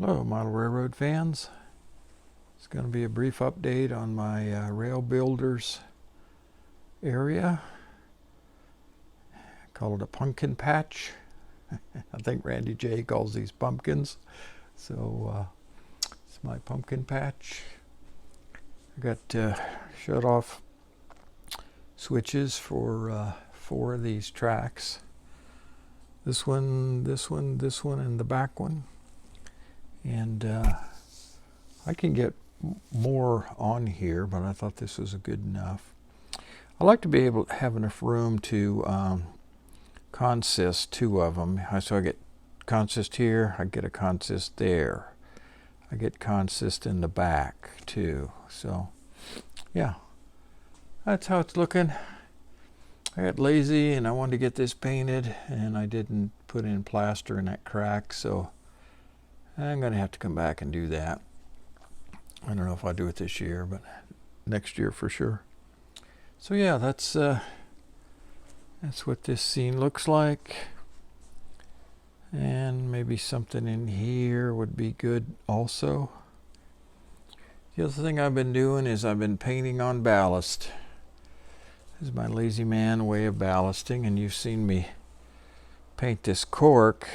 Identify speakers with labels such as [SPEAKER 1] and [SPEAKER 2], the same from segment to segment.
[SPEAKER 1] Hello, model railroad fans. It's going to be a brief update on my rail builders area. I call it a pumpkin patch. I think Randy J calls these pumpkins. So it's my pumpkin patch. I got shut off switches for 4 of these tracks. This one, and the back one. And I can get more on here, but I thought this was good enough. I like to be able to have enough room to consist 2 of them. So I get consist here, I get a consist there. I get consist in the back too. So yeah, that's how it's looking. I got lazy and I wanted to get this painted, and I didn't put in plaster in that crack, so I'm going to have to come back and do that. I don't know if I'll do it this year, but next year for sure. So yeah, that's what this scene looks like. And maybe something in here would be good also. The other thing I've been doing is I've been painting on ballast. This is my lazy man way of ballasting, and you've seen me paint this cork.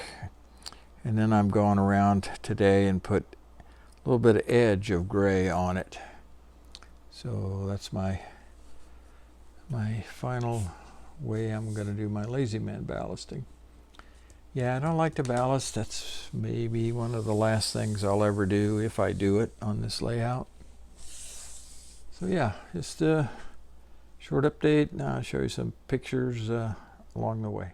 [SPEAKER 1] And then I'm going around today and put a little bit of edge of gray on it. So that's my final way I'm going to do my lazy man ballasting. Yeah, I don't like to ballast. That's maybe one of the last things I'll ever do, if I do it, on this layout. So yeah, just a short update. Now I'll show you some pictures along the way.